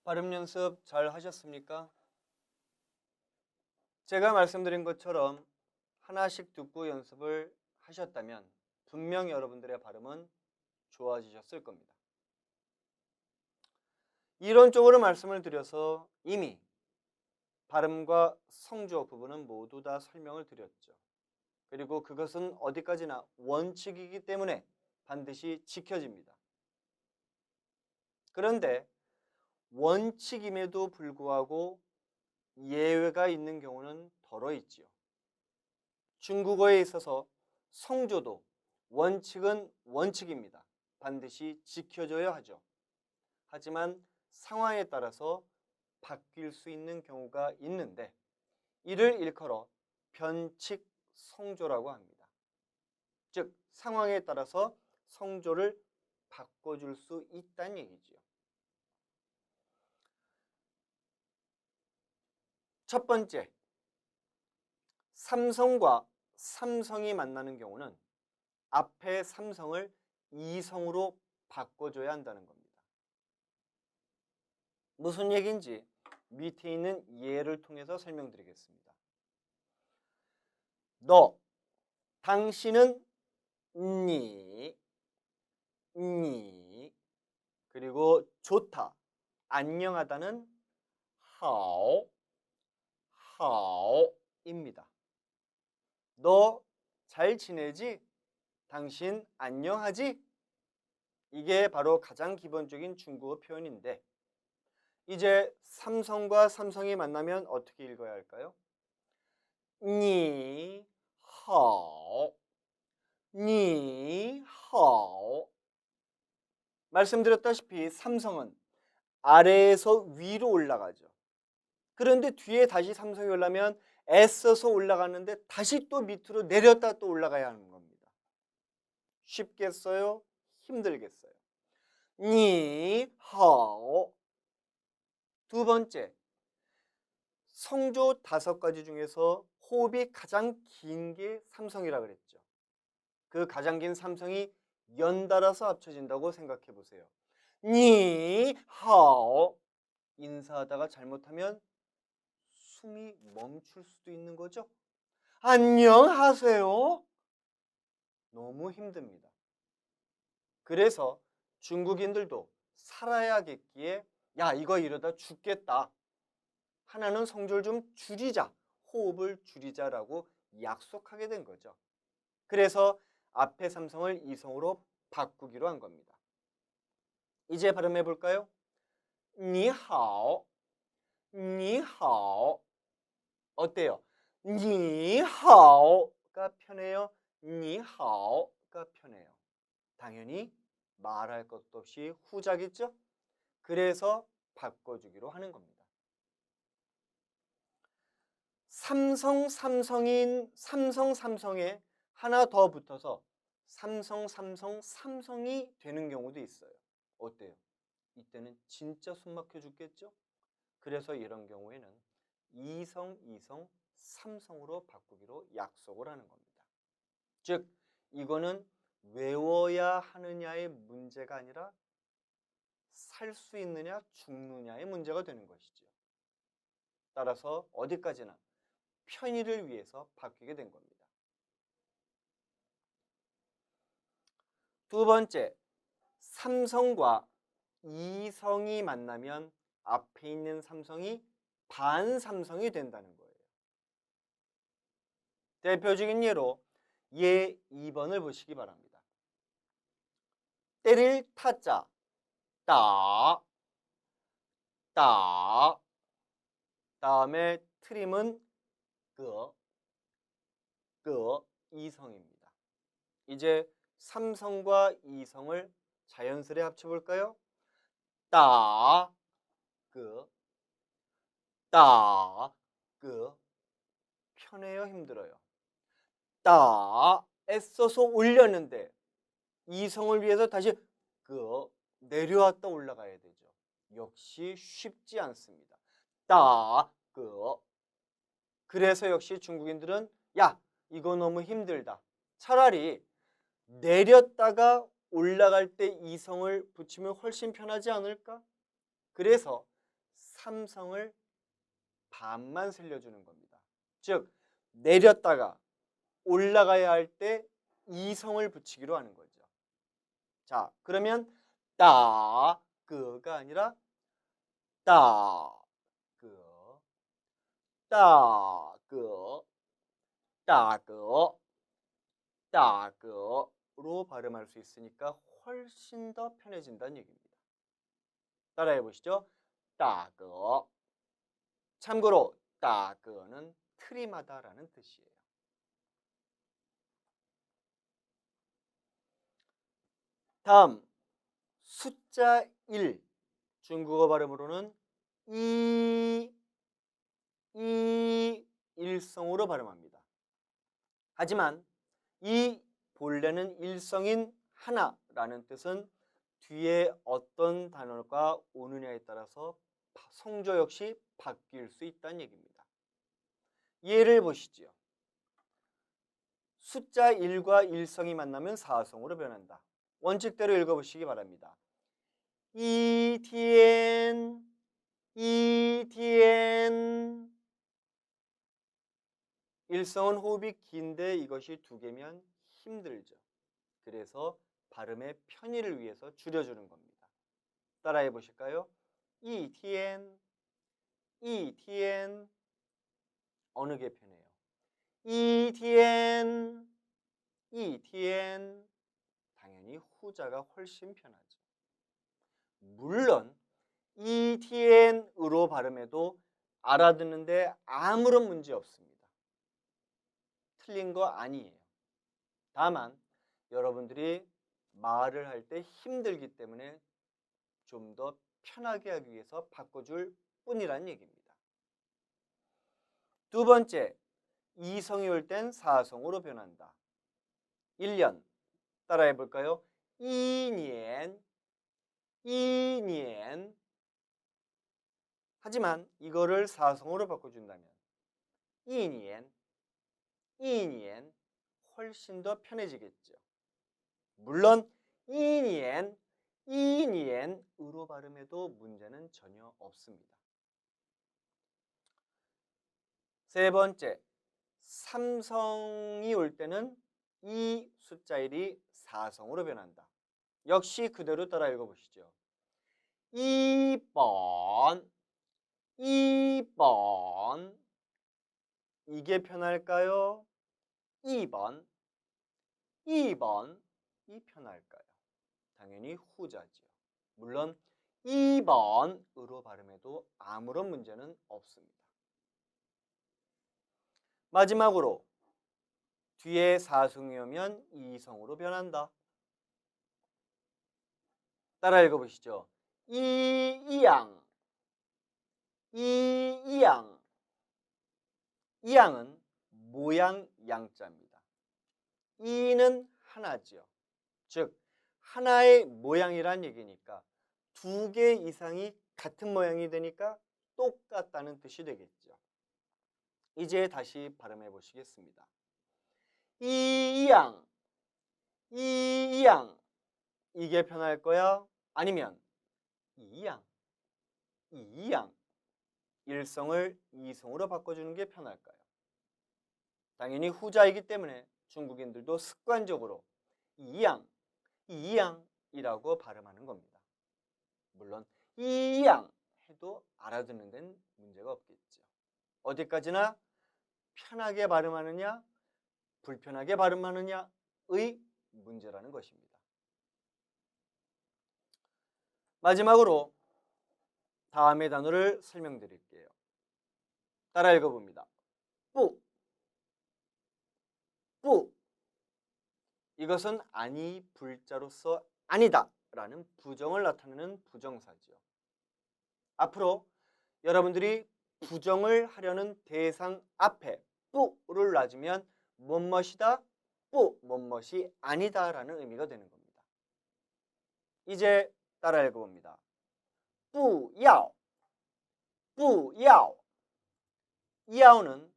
발음 연습 잘 하셨습니까? 제가 말씀드린 것처럼 하나씩 듣고 연습을 하셨다면 분명 여러분들의 발음은 좋아지셨을 겁니다. 이론적으로 말씀을 드려서 이미 발음과 성조 부분은 모두 다 설명을 드렸죠. 그리고 그것은 어디까지나 원칙이기 때문에 반드시 지켜집니다. 그런데 원칙임에도 불구하고 예외가 있는 경우는 덜어 있지요. 중국어에 있어서 성조도 원칙은 원칙입니다. 반드시 지켜져야 하죠. 하지만 상황에 따라서 바뀔 수 있는 경우가 있는데 이를 일컬어 변칙 성조라고 합니다. 즉 상황에 따라서 성조를 바꿔줄 수 있다는 얘기지요. 첫 번째, 삼성과 삼성이 만나는 경우는 앞에 삼성을 이성으로 바꿔줘야 한다는 겁니다. 무슨 얘기인지 밑에 있는 예를 통해서 설명드리겠습니다. 너, 당신은 니, 그리고 좋다, 안녕하다는 하오, 하오입니다. 너 잘 지내지? 당신 안녕하지? 이게 바로 가장 기본적인 중국어 표현인데 이제 삼성과 삼성이 만나면 어떻게 읽어야 할까요? 니 하오, 니 하오. 말씀드렸다시피 삼성은 아래에서 위로 올라가죠. 그런데 뒤에 다시 삼성이 올라면 애써서 올라가는데 다시 또 밑으로 내렸다 또 올라가야 하는 겁니다. 쉽겠어요? 힘들겠어요? 니하오. 두 번째, 성조 5가지 중에서 호흡이 가장 긴 게 삼성이라 그랬죠. 그 가장 긴 삼성이 연달아서 합쳐진다고 생각해 보세요. 니하오. 인사하다가 잘못하면 숨이 멈출 수도 있는 거죠. 안녕하세요. 너무 힘듭니다. 그래서 중국인들도 살아야겠기에 야 이거 이러다 죽겠다. 하나는 성조를 좀 줄이자. 호흡을 줄이자라고 약속하게 된 거죠. 그래서 앞에 삼성을 이성으로 바꾸기로 한 겁니다. 이제 발음해 볼까요? 니하오, 니하오. 어때요? 니하오가 편해요? 니하오가 편해요? 당연히 말할 것도 없이 후자겠죠? 그래서 바꿔주기로 하는 겁니다. 삼성인 삼성에 하나 더 붙어서 삼성이 되는 경우도 있어요. 어때요? 이때는 진짜 숨 막혀 죽겠죠? 그래서 이런 경우에는 이성, 삼성으로 바꾸기로 약속을 하는 겁니다. 즉, 이거는 외워야 하느냐의 문제가 아니라 살 수 있느냐, 죽느냐의 문제가 되는 것이죠. 따라서 어디까지나 편의를 위해서 바뀌게 된 겁니다. 두 번째, 삼성과 이성이 만나면 앞에 있는 삼성이 반삼성이 된다는 거예요. 대표적인 예로 예 2번을 보시기 바랍니다. 때릴 타자, 따, 다음에 트림은 끄, 이성입니다. 이제 삼성과 이성을 자연스레 합쳐볼까요? 따, 끄, 편해요, 힘들어요? 애써서 올렸는데 이성을 위해서 다시 내려왔다 올라가야 되죠. 역시 쉽지 않습니다. 그래서 역시 중국인들은 야 이거 너무 힘들다. 차라리 내렸다가 올라갈 때 이성을 붙이면 훨씬 편하지 않을까? 그래서 삼성을 반만 살려주는 겁니다. 즉 내렸다가 올라가야 할 때 이성을 붙이기로 하는 거죠. 자, 그러면 따, 그가 아니라 따, 그, 따, 그, 따, 그, 따, 그로 발음할 수 있으니까 훨씬 더 편해진다는 얘기입니다. 따라해 보시죠. 따, 그. 참고로 따, 그는 트림하다라는 뜻이에요. 다음 숫자 1 중국어 발음으로는 이 일성으로 발음합니다. 하지만 이 본래는 일성인 하나라는 뜻은 뒤에 어떤 단어가 오느냐에 따라서 성조 역시 바뀔 수 있다는 얘기입니다. 예를 보시죠. 숫자 1과 일성이 만나면 사성으로 변한다. 원칙대로 읽어보시기 바랍니다. 이티엔 일성은 호흡이 긴데 이것이 두 개면 힘들죠. 그래서 발음의 편의를 위해서 줄여주는 겁니다. 따라해 보실까요? 이티엔 어느 게 편해요? 이티엔 당연히 후자가 훨씬 편하죠. 물론 ETN으로 발음해도 알아듣는데 아무런 문제 없습니다. 틀린 거 아니에요. 다만 여러분들이 말을 할 때 힘들기 때문에 좀 더 편하게 하기 위해서 바꿔줄 뿐이란 얘기입니다. 두 번째, 이성이 올 땐 사성으로 변한다. 1년 따라해 볼까요? 2년 하지만 이거를 사성으로 바꿔준다면 2년 훨씬 더 편해지겠죠. 물론 2년으로 발음해도 문제는 전혀 없습니다. 세 번째, 삼성이 올 때는 이 숫자 1이 사성으로 변한다. 역시 그대로 따라 읽어보시죠. 2번 이게 편할까요? 2번이 편할까요? 당연히 후자죠. 물론 2번으로 발음해도 아무런 문제는 없습니다. 마지막으로 뒤에 사성이 오면 이성으로 변한다. 따라 읽어보시죠. 이양 이양은 모양 양자입니다. 이는 하나죠. 즉 하나의 모양이란 얘기니까 두 개 이상이 같은 모양이 되니까 똑같다는 뜻이 되겠죠. 이제 다시 발음해 보시겠습니다. 이양 이게 편할 거야? 아니면 이양 일성을 이성으로 바꿔주는 게 편할까요? 당연히 후자이기 때문에 중국인들도 습관적으로 이양이라고 발음하는 겁니다. 물론 이양 해도 알아듣는 데는 문제가 없겠죠. 어디까지나 편하게 발음하느냐 불편하게 발음하느냐의 문제라는 것입니다. 마지막으로 다음의 단어를 설명드릴게요. 따라 읽어봅니다. 뿌 이것은 아니 불자로서 아니다 라는 부정을 나타내는 부정사죠. 앞으로 여러분들이 부정을 하려는 대상 앞에 뿌를 놔주면 뭐뭇이다, 뭐뭇이 아니다 라는 의미가 되는 겁니다. 이제 따라 읽어봅니다. 不要 야오는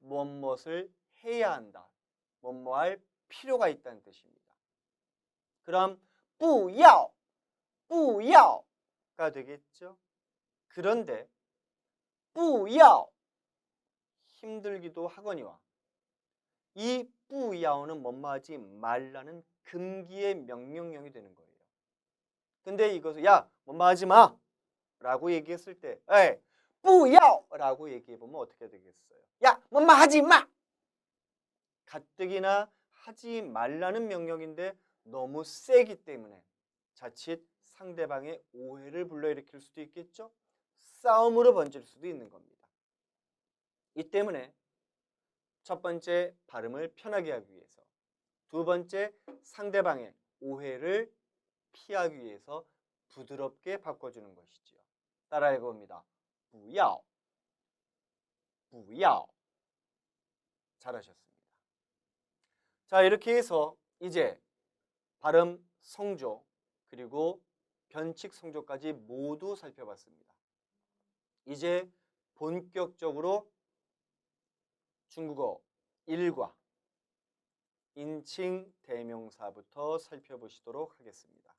무엇을 해야 한다, 뭐할 필요가 있다는 뜻입니다. 그럼 不要가 되겠죠. 그런데 뿌야오 힘들기도 하거니와 이 뿌야오는 뭐뭐하지 말라는 금기의 명령형이 되는 거예요. 근데 이것을 야 뭐뭐하지 마 라고 얘기했을 때 에이 뿌야오 라고 얘기해보면 어떻게 되겠어요? 야 뭐뭐하지 마 가뜩이나 하지 말라는 명령인데 너무 세기 때문에 자칫 상대방의 오해를 불러일으킬 수도 있겠죠. 싸움으로 번질 수도 있는 겁니다. 이 때문에 첫 번째 발음을 편하게 하기 위해서 두 번째 상대방의 오해를 피하기 위해서 부드럽게 바꿔주는 것이지요. 따라 읽어봅니다. 不要 不要 잘하셨습니다. 자 이렇게 해서 이제 발음, 성조, 그리고 변칙 성조까지 모두 살펴봤습니다. 이제 본격적으로 중국어 1과 인칭 대명사부터 살펴보시도록 하겠습니다.